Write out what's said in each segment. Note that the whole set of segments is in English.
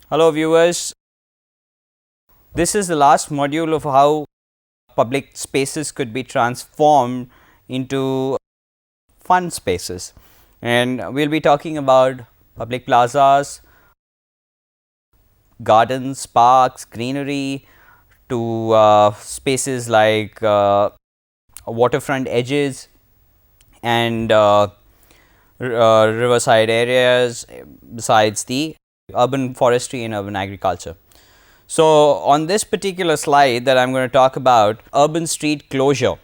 Hello viewers, this is the last module of how public spaces could be transformed into fun spaces, and we will be talking about public plazas, gardens, parks, greenery, to spaces like waterfront edges and riverside areas, besides the urban forestry and urban agriculture. So, on this particular slide that I am going to talk about urban street closure.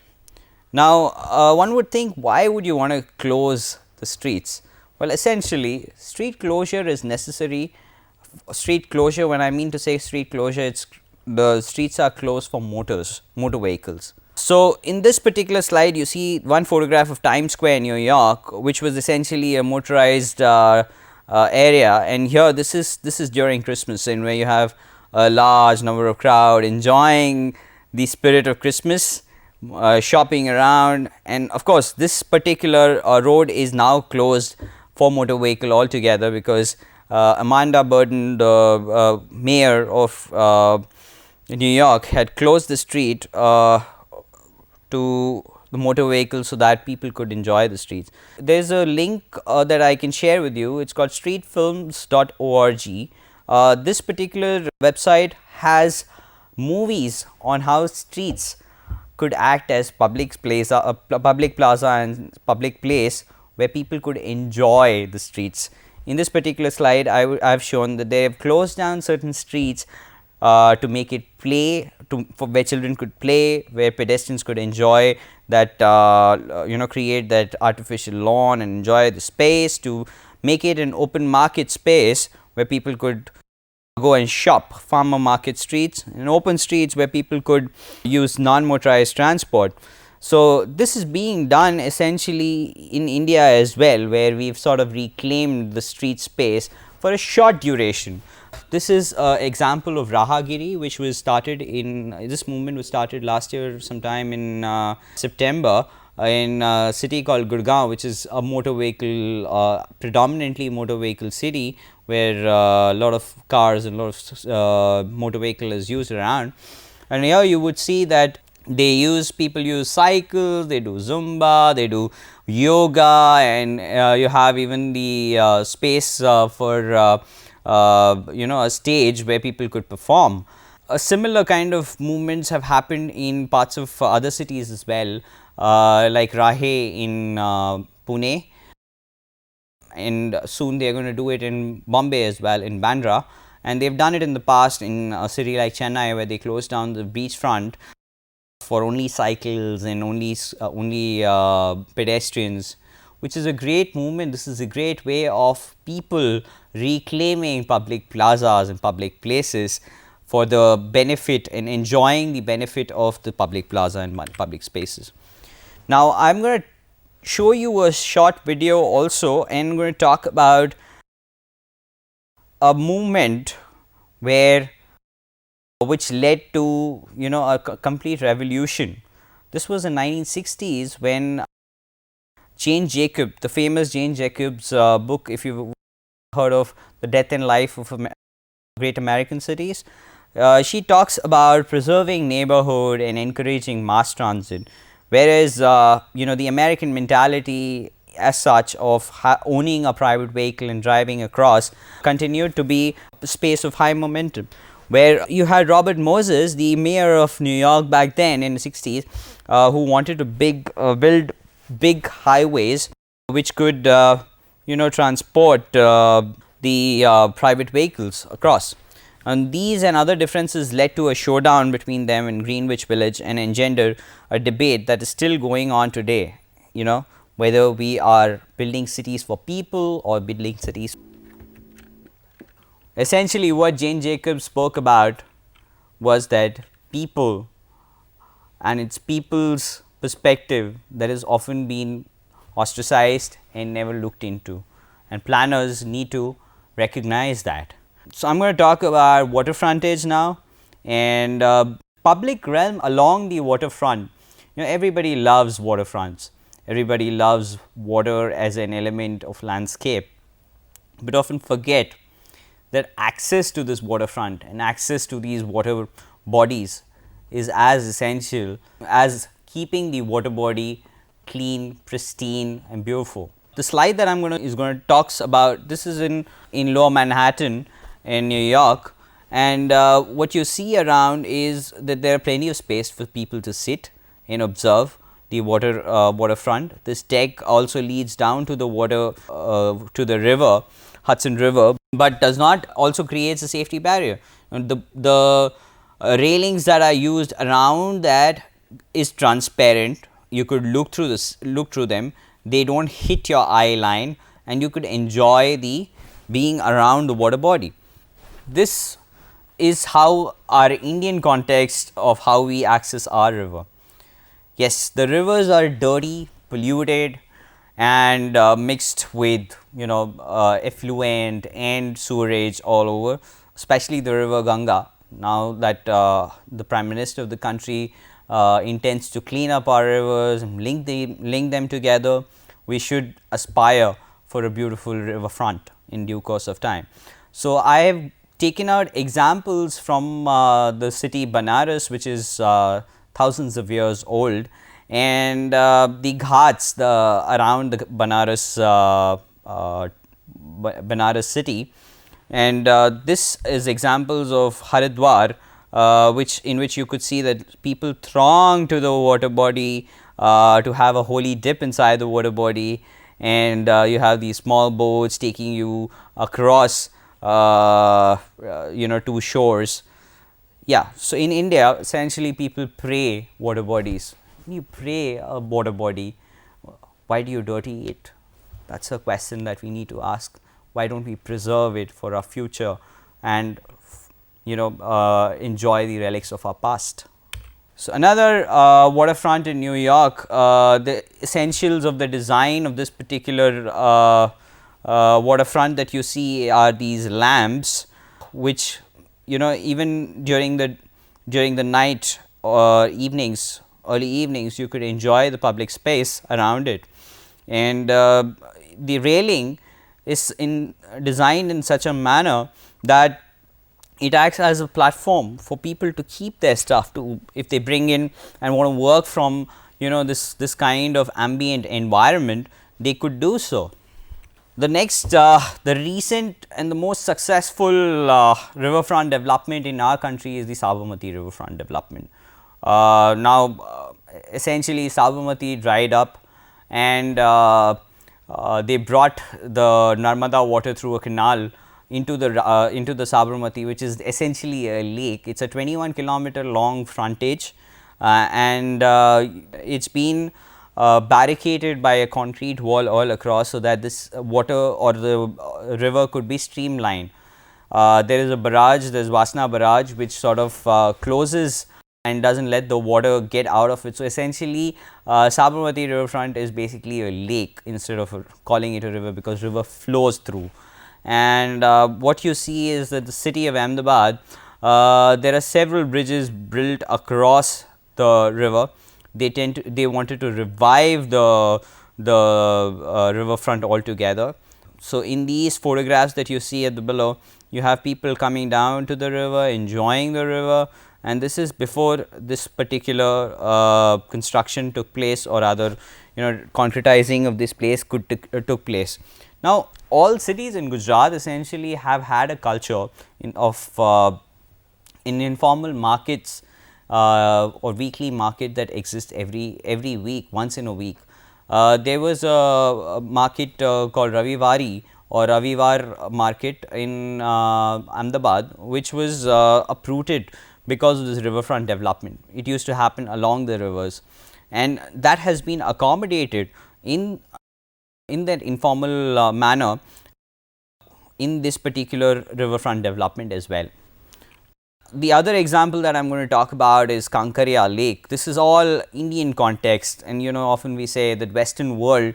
Now, one would think, why would you want to close the streets? Well, essentially street closure is necessary. Street closure, when I mean to say street closure, it's the streets are closed for motor vehicles. So, in this particular slide you see one photograph of Times Square, New York, which was essentially a motorized area, and here this is during Christmas, and where you have a large number of crowd enjoying the spirit of Christmas, shopping around, and of course this particular road is now closed for motor vehicle altogether, because Amanda Burden, the mayor of New York, had closed the street to the motor vehicles so that people could enjoy the streets. There is a link that I can share with you. It's called streetfilms.org. This particular website has movies on how streets could act as public plaza and public place where people could enjoy the streets. In this particular slide, I have shown that they have closed down certain streets to make it for where children could play, where pedestrians could enjoy that create that artificial lawn and enjoy the space, to make it an open market space where people could go and shop, farmer market streets and open streets where people could use non-motorized transport. So, this is being done essentially in India as well, where we have sort of reclaimed the street space for a short duration. This is an example of Rahagiri, which was started in this movement was started last year sometime in September in a city called Gurgaon, which is a motor vehicle predominantly motor vehicle city, where a lot of cars and a lot of motor vehicle is used around. And here you would see that people use cycles, they do Zumba, they do yoga, and you have even the space for a stage where people could perform. A similar kind of movements have happened in parts of other cities as well, like Rahe in Pune, and soon they are going to do it in Bombay as well, in Bandra, and they have done it in the past in a city like Chennai, where they closed down the beachfront for only cycles and only pedestrians, which is a great movement. This is a great way of people reclaiming public plazas and public places for the benefit and enjoying the benefit of the public plaza and public spaces. Now, I am going to show you a short video also, and I am going to talk about a movement which led to a complete revolution. This was in 1960s, when Jane Jacobs, the famous Jane Jacobs book, if you've heard of The Death and Life of Great American Cities, she talks about preserving neighborhood and encouraging mass transit, whereas the American mentality as such of owning a private vehicle and driving across continued to be a space of high momentum, where you had Robert Moses, the mayor of New York back then in the 60s, who wanted to build big highways which could transport the private vehicles across. And these and other differences led to a showdown between them in Greenwich Village, and engendered a debate that is still going on today, whether we are building cities for people or building cities. Essentially, what Jane Jacobs spoke about was that people, and it's people's perspective that has often been ostracized and never looked into, and planners need to recognize that. So, I am going to talk about water frontage now, and public realm along the waterfront. Everybody loves waterfronts, everybody loves water as an element of landscape, but often forget that access to this waterfront and access to these water bodies is as essential as keeping the water body clean, pristine and beautiful. The slide that I'm going to talks about, this is in Lower Manhattan in New York, and what you see around is that there are plenty of space for people to sit and observe the waterfront. This deck also leads down to the water to the river, Hudson River, but does not also creates a safety barrier. And the railings that are used around that is transparent. You could look through them. They don't hit your eye line, and you could enjoy the being around the water body. This is how our Indian context of how we access our river. Yes, the rivers are dirty, polluted, and mixed with effluent and sewerage all over, especially the river Ganga. Now that the Prime Minister of the country intends to clean up our rivers and link them together, we should aspire for a beautiful riverfront in due course of time. So, I have taken out examples from the city Banaras, which is thousands of years old, and the ghats around the Banaras city, and this is examples of Haridwar, in which you could see that people throng to the water body to have a holy dip inside the water body, and you have these small boats taking you across two shores. Yeah, so in India, essentially people pray water bodies. When you pray a water body, why do you dirty it? That's a question that we need to ask. Why don't we preserve it for our future and enjoy the relics of our past? So, another waterfront in New York, the essentials of the design of this particular waterfront that you see are these lamps, which even during the night or early evenings, you could enjoy the public space around it, and the railing is designed in such a manner that it acts as a platform for people to keep their stuff, to if they bring in and want to work from this kind of ambient environment, they could do so. The next, the recent and the most successful riverfront development in our country is the Sabarmati riverfront development. Essentially Sabarmati dried up, and they brought the Narmada water through a canal into the Sabarmati, which is essentially a lake. It's a 21-kilometer long frontage, and it's been barricaded by a concrete wall all across, so that this water or the river could be streamlined. There is a barrage, there is Vasna barrage, which sort of closes and doesn't let the water get out of it. So, essentially Sabarmati riverfront is basically a lake instead of calling it a river, because river flows through. And what you see is that the city of Ahmedabad, there are several bridges built across the river. They wanted to revive the riverfront altogether. So, in these photographs that you see at the below, you have people coming down to the river, enjoying the river, and this is before this particular construction took place, or rather concretizing of this place took place. Now, all cities in Gujarat essentially have had a culture in informal markets or weekly market that exists every week, once in a week. There was a market called Ravivari or Ravivar market in Ahmedabad, which was uprooted because of this riverfront development. It used to happen along the rivers, and that has been accommodated in that informal manner in this particular riverfront development as well. The other example that I am going to talk about is Kankaria Lake. This is all Indian context, and often we say that Western world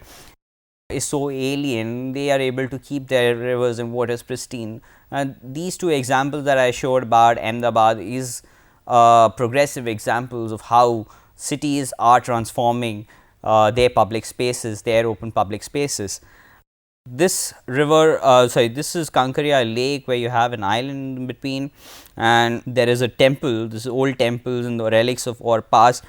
is so alien, they are able to keep their rivers and waters pristine. And these two examples that I showed about Ahmedabad is progressive examples of how cities are transforming their public spaces, their open public spaces. This river, this is Kankaria Lake, where you have an island in between, and there is a temple, this old temples and the relics of our past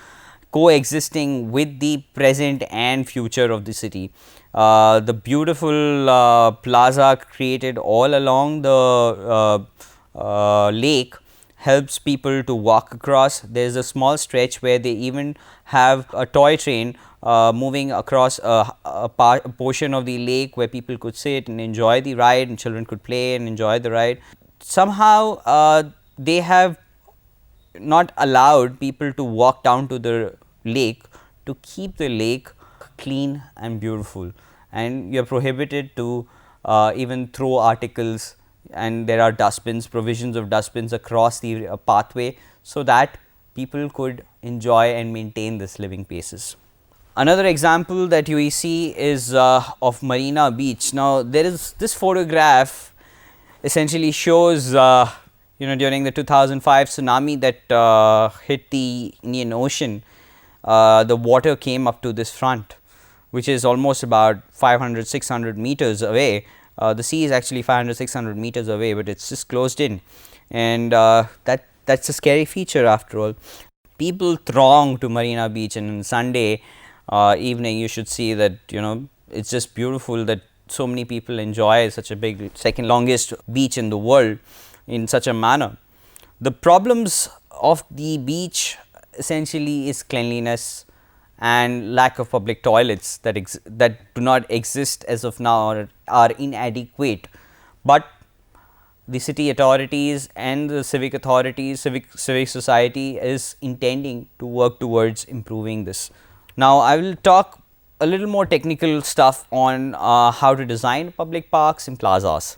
coexisting with the present and future of the city. The beautiful plaza created all along the lake helps people to walk across. There is a small stretch where they even have a toy train moving across a portion of the lake where people could sit and enjoy the ride, and children could play and enjoy the ride. Somehow they have not allowed people to walk down to the lake to keep the lake clean and beautiful, and you are prohibited to even throw articles, and there are dustbins, provisions of dustbins across the pathway, so that people could enjoy and maintain this living spaces. Another example that you see is of Marina Beach. Now, there is this photograph essentially shows during the 2005 tsunami that hit the Indian Ocean, the water came up to this front, which is almost about 500-600 meters away. The sea is actually 500-600 meters away, but it's just closed in, and that's a scary feature after all. People throng to Marina Beach, and on Sunday evening you should see that it's just beautiful that so many people enjoy such a big, second longest beach in the world in such a manner. The problems of the beach essentially is cleanliness and lack of public toilets that do not exist as of now, or are inadequate, but the city authorities and the civic authorities, civic society is intending to work towards improving this. Now, I will talk a little more technical stuff on how to design public parks and plazas.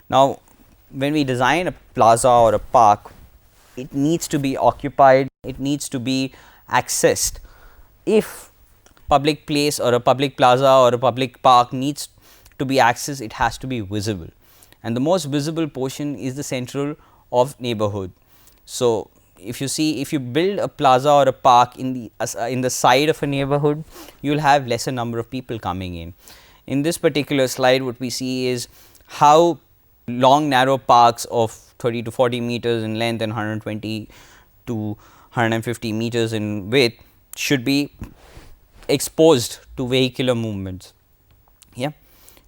Now, when we design a plaza or a park, it needs to be occupied, it needs to be accessed. If public place or a public plaza or a public park needs to be accessed, it has to be visible, and the most visible portion is the central of neighborhood. So, if you build a plaza or a park in the side of a neighborhood, you will have lesser number of people coming in. In this particular slide, what we see is how long narrow parks of 30 to 40 meters in length and 120 to 150 meters in width should be exposed to vehicular movements. Yeah,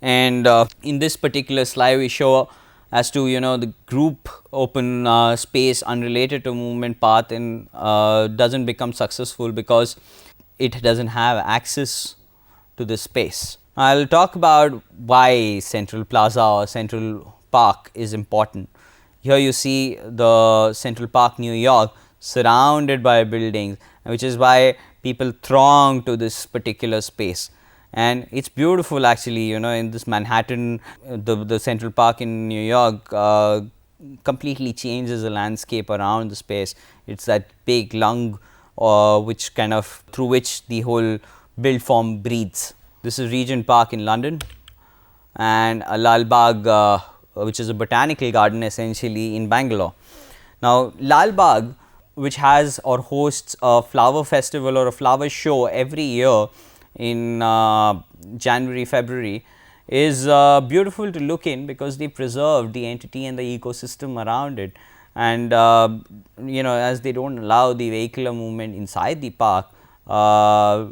and in this particular slide we show as to the group open space unrelated to movement path, and doesn't become successful because it doesn't have access to this space. I will talk about why Central Plaza or Central Park is important. Here you see the Central Park, New York, surrounded by buildings, which is why people throng to this particular space. And it's beautiful actually, in this Manhattan, the Central Park in New York completely changes the landscape around the space. It's that big lung which kind of through which the whole build form breathes. This is Regent Park in London, and Lal Bagh, which is a botanical garden essentially in Bangalore. Now, Lal Bagh, which has or hosts a flower festival or a flower show every year in January, February, is beautiful to look in because they preserve the entity and the ecosystem around it, and as they don't allow the vehicular movement inside the park,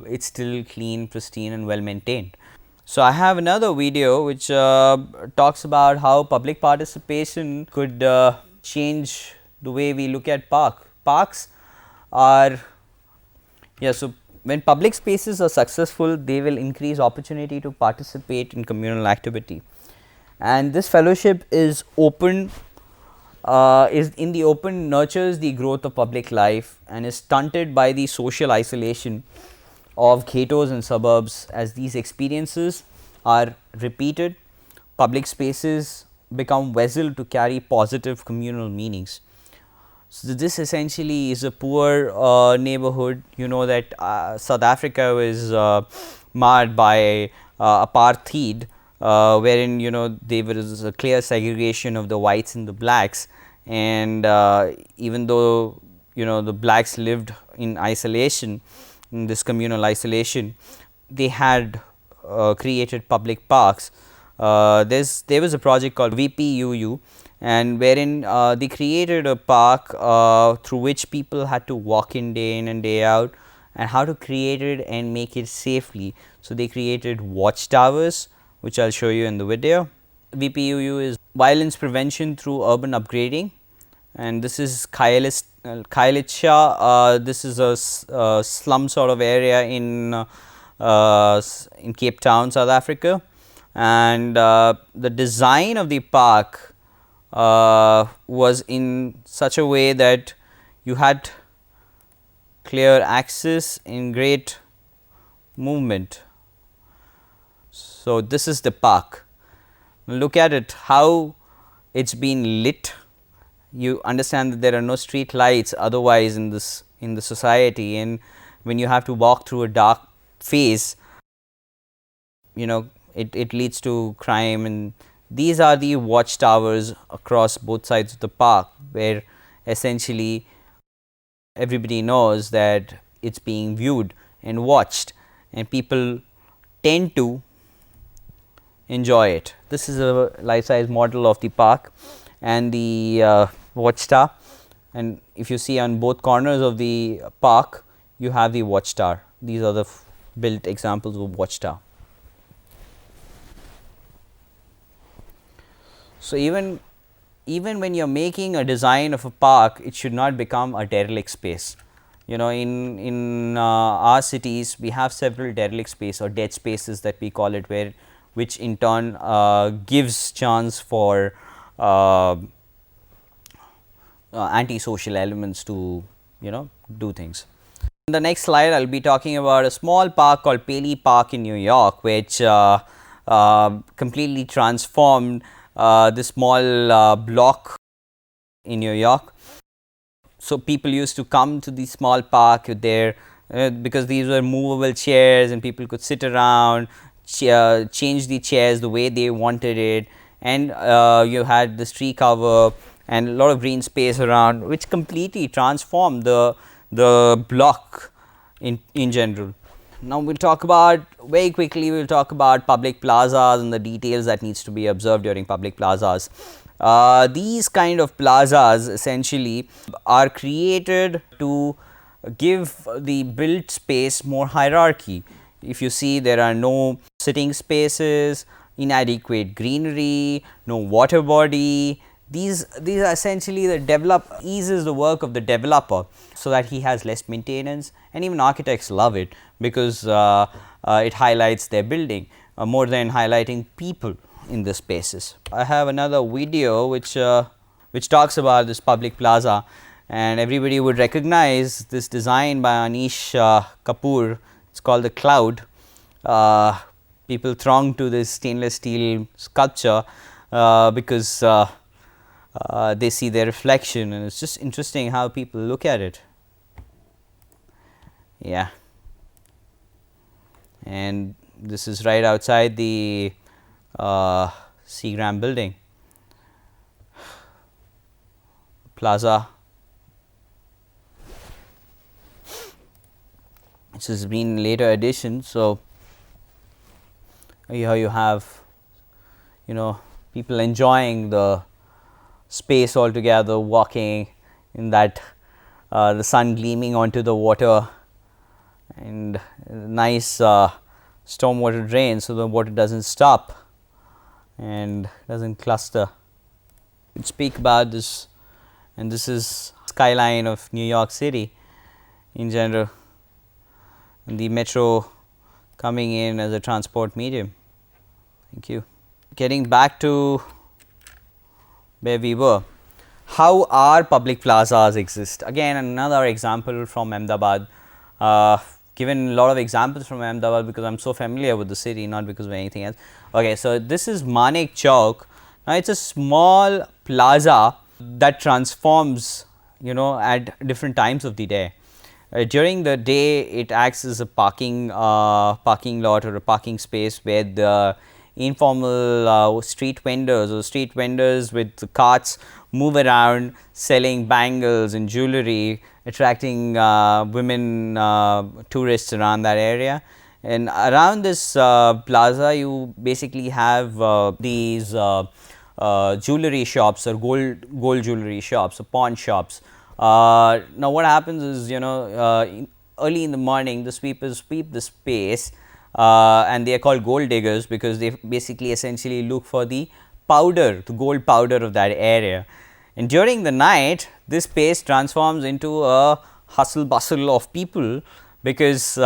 it's still clean, pristine and well maintained. So, I have another video which talks about how public participation could change the way we look at parks are, so when public spaces are successful, they will increase opportunity to participate in communal activity, and this fellowship is open, is in the open, nurtures the growth of public life and is stunted by the social isolation of ghettos and suburbs. As these experiences are repeated, public spaces become vessel to carry positive communal meanings. So, this essentially is a poor neighborhood. That South Africa was marred by apartheid, wherein there was a clear segregation of the whites and the blacks, and even though the blacks lived in isolation, in this communal isolation, they had created public parks there was a project called VPUU, and wherein they created a park through which people had to walk in and day out, and how to create it and make it safely. So they created watchtowers, which I'll show you in the video. VPUU is violence prevention through urban upgrading, and this is Khayelitsha. This is a slum sort of area in Cape Town, South Africa, and the design of the park was in such a way that you had clear access in great movement. So this is the park. Look at it, how it's been lit. You understand that there are no street lights otherwise in the society, and when you have to walk through a dark phase, you know, it leads to crime. And these are the watchtowers across both sides of the park, where essentially everybody knows that it's being viewed and watched, and people tend to enjoy it. This is a life size model of the park and the watchtower, and if you see on both corners of the park, you have the watchtower. These are the built examples of watchtower. So even when you're making a design of a park, it should not become a derelict space. You know, in our cities, we have several derelict space or dead spaces that we call it, which in turn gives chance for antisocial elements to, you know, do things. In the next slide, I will be talking about a small park called Paley Park in New York, which completely transformed this small block in New York. So people used to come to the small park with their because these were movable chairs, and people could sit around, change the chairs the way they wanted it, and you had this tree cover and a lot of green space around, which completely transformed the block in general. Now we'll talk about, very quickly we'll talk about public plazas and the details that needs to be observed during public plazas. These kind of plazas essentially are created to give the built space more hierarchy. If you see, there are no sitting spaces, inadequate greenery, no water body. These are essentially eases the work of the developer, so that he has less maintenance, and even architects love it because it highlights their building more than highlighting people in the spaces. I have another video which talks about this public plaza, and everybody would recognize this design by Anish Kapoor. It's called the Cloud. People throng to this stainless steel sculpture because they see their reflection, and it's just interesting how people look at it. Yeah, and this is right outside the Seagram building plaza. This has been later addition. So here you have, you know, people enjoying the space altogether, walking in that the sun gleaming onto the water, and nice stormwater drain, so the water doesn't stop and doesn't cluster. We'll speak about this, and this is skyline of New York City in general, and the metro coming in as a transport medium. Thank you. Getting back to where we were, how our public plazas exist. Again, another example from Ahmedabad. Given a lot of examples from Ahmedabad because I am so familiar with the city, not because of anything else. Okay, so this is Manek Chowk. Now it's a small plaza that transforms, you know, at different times of the day. During the day, it acts as a parking lot or a parking space where the informal street vendors or street vendors with the carts move around selling bangles and jewelry, attracting women tourists around that area. And around this plaza, you basically have these jewelry shops or gold jewelry shops or pawn shops. Now what happens is, early in the morning the sweepers sweep the space, and they are called gold diggers because they basically essentially look for the powder, the gold powder of that area. And during the night this space transforms into a hustle bustle of people, because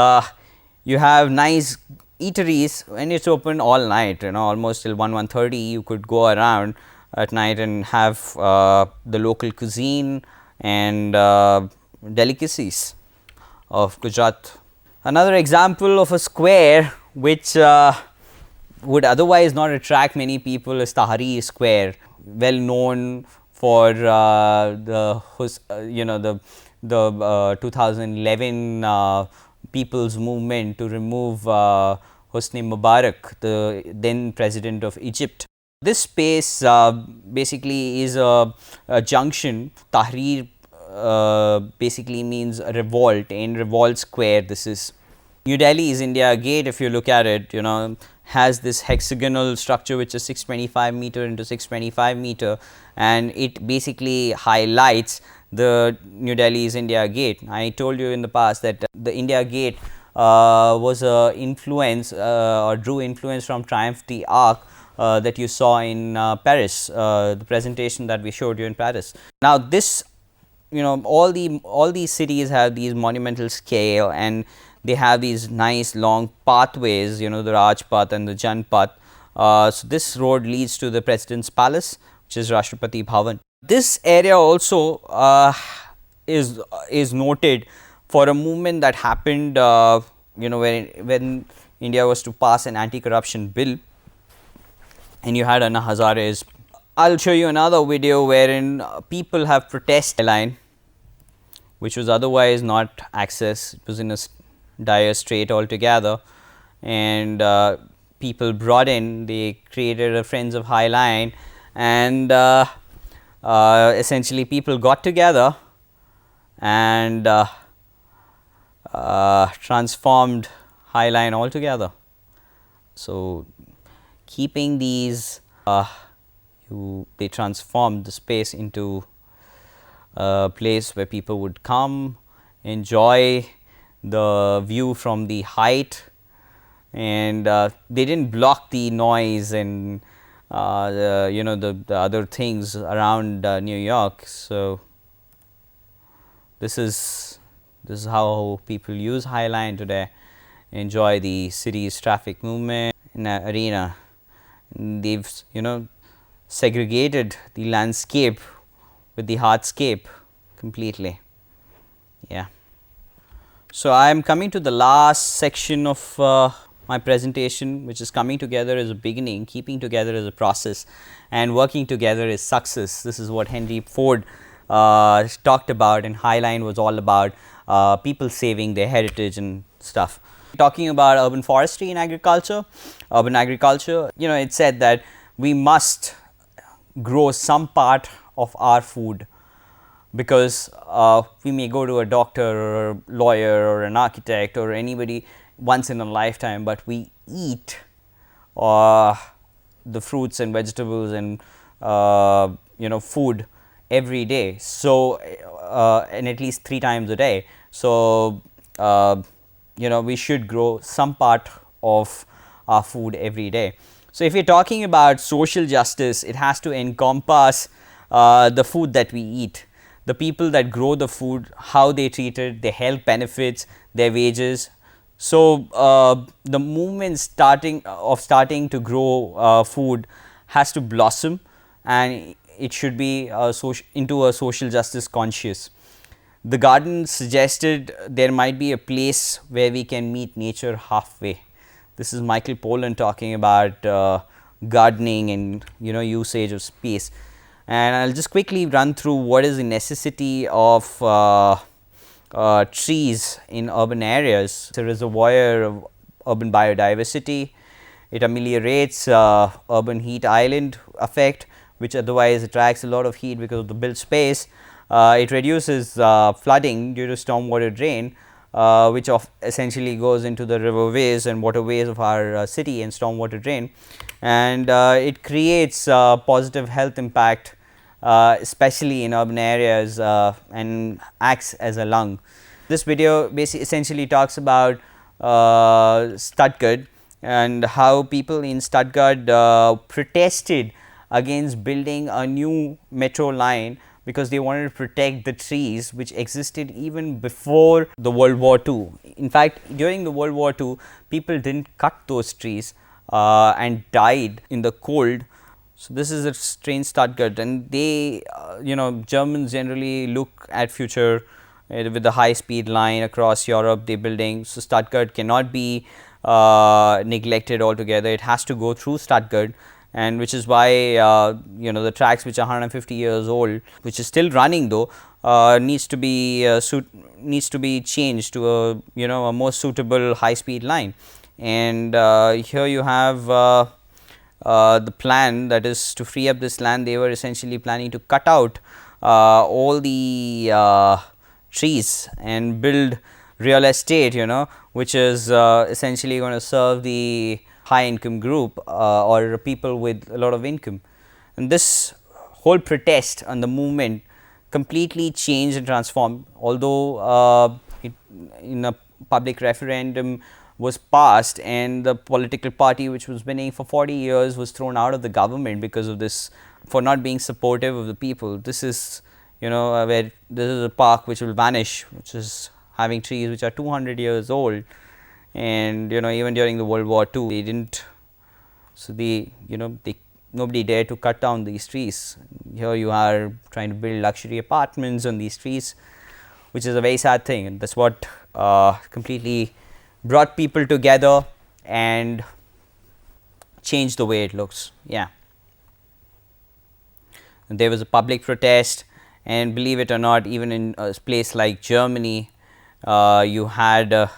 you have nice eateries and it's open all night, almost till 1:30 you could go around at night and have the local cuisine and delicacies of Gujarat. Another example of a square which would otherwise not attract many people is Tahrir Square, well known for the 2011 people's movement to remove Hosni Mubarak, the then president of Egypt. This space basically is a junction. Tahrir basically means revolt. In Revolt Square, this is New Delhi's India Gate. If you look at it, has this hexagonal structure which is 625 meter into 625 meter, and it basically highlights the New Delhi's India Gate. I told you in the past that the India Gate was a influence or drew influence from Triumph d'Arc that you saw in Paris, the presentation that we showed you in Paris. Now this, all these cities have these monumental scale, and they have these nice long pathways, the Rajpath and the Janpath. So this road leads to the President's Palace, which is Rashtrapati Bhavan. This area also is noted for a movement that happened, when India was to pass an anti-corruption bill, and you had Anna Hazare's. I'll show you another video wherein people have protested a line which was otherwise not accessed. It was in a dire strait altogether, and people brought in, they created a Friends of High Line, and essentially people got together and transformed High Line altogether. So keeping these, they transformed the space into a place where people would come, enjoy the view from the height, and they didn't block the noise and the other things around New York. So this is how people use High Line today, enjoy the city's traffic movement in an arena. They've segregated the landscape with the hardscape completely. Yeah. So I am coming to the last section of my presentation, which is coming together as a beginning, keeping together as a process, and working together is success. This is what Henry Ford talked about, and High Line was all about people saving their heritage and stuff. Talking about urban forestry and agriculture, it said that we must grow some part of our food, because we may go to a doctor or a lawyer or an architect or anybody once in a lifetime, but we eat the fruits and vegetables and food every day. So and at least 3 times a day. So we should grow some part of our food every day. So if you're talking about social justice, it has to encompass the food that we eat, the people that grow the food, how they treat it, their health benefits, their wages. So the movement starting to grow food has to blossom, and it should be into a social justice conscious. The garden suggested there might be a place where we can meet nature halfway. This is Michael Pollan talking about gardening and usage of space. And I'll just quickly run through what is the necessity of trees in urban areas. It's a reservoir of urban biodiversity. It ameliorates urban heat island effect, which otherwise attracts a lot of heat because of the built space. It reduces flooding due to stormwater drain. which essentially goes into the riverways and waterways of our city and stormwater drain, and it creates positive health impact, especially in urban areas, and acts as a lung. This video basically essentially talks about Stuttgart and how people in Stuttgart protested against building a new metro line because they wanted to protect the trees which existed even before the World War II. In fact, during the World War II, people didn't cut those trees and died in the cold. So, this is a strange Stuttgart, and they Germans generally look at future with the high speed line across Europe they are building. So, Stuttgart cannot be neglected altogether, it has to go through Stuttgart, and which is why the tracks which are 150 years old, which is still running though, needs to be changed to a more suitable high speed line. And here you have the plan, that is to free up this land. They were essentially planning to cut out all the trees and build real estate, which is essentially going to serve the high income group or people with a lot of income. And this whole protest and the movement completely changed and transformed, although in a public referendum was passed and the political party which was winning for 40 years was thrown out of the government because of this, for not being supportive of the people. This is where this is a park which will vanish, which is having trees which are 200 years old, and even during the World War II they didn't, so nobody dared to cut down these trees. Here you are trying to build luxury apartments on these trees, which is a very sad thing, and that's what completely brought people together and changed the way it looks. Yeah, and there was a public protest, and believe it or not, even in a place like Germany, you had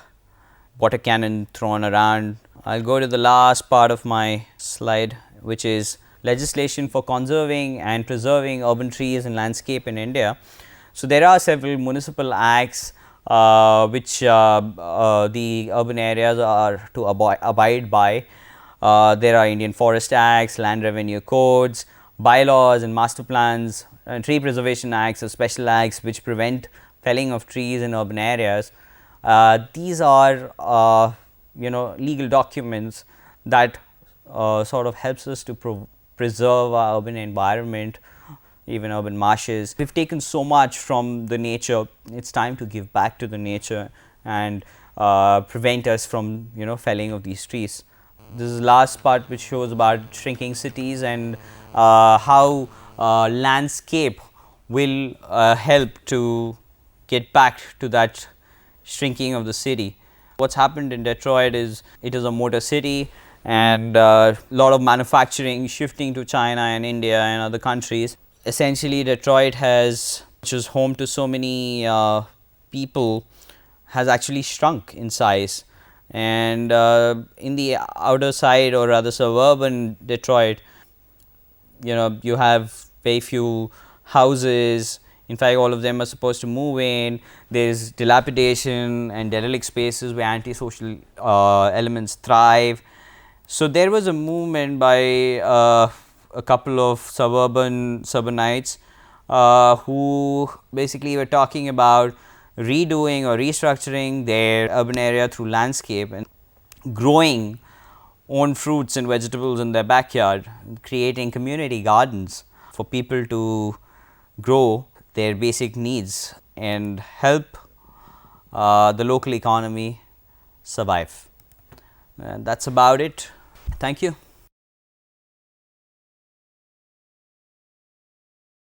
water cannon thrown around. I'll go to the last part of my slide, which is legislation for conserving and preserving urban trees and landscape in India. So, there are several municipal acts which the urban areas are to abide by. There are Indian Forest Acts, Land Revenue Codes, bylaws and master plans, and tree preservation acts or special acts which prevent felling of trees in urban areas. These are legal documents that sort of helps us to preserve our urban environment, even urban marshes. We've taken so much from the nature, it's time to give back to the nature and prevent us from felling of these trees. This is the last part which shows about shrinking cities and how landscape will help to get back to that shrinking of the city. What's happened in Detroit is it is a motor city, and a lot of manufacturing shifting to China and India and other countries. Essentially, Detroit which is home to so many people, has actually shrunk in size, and in the outer side, or rather suburban Detroit, you have very few houses. In fact, all of them are supposed to move in. There's dilapidation and derelict spaces where antisocial elements thrive. So, there was a movement by a couple of suburbanites who basically were talking about redoing or restructuring their urban area through landscape and growing own fruits and vegetables in their backyard, creating community gardens for people to grow their basic needs and help the local economy survive. That's about it. Thank you.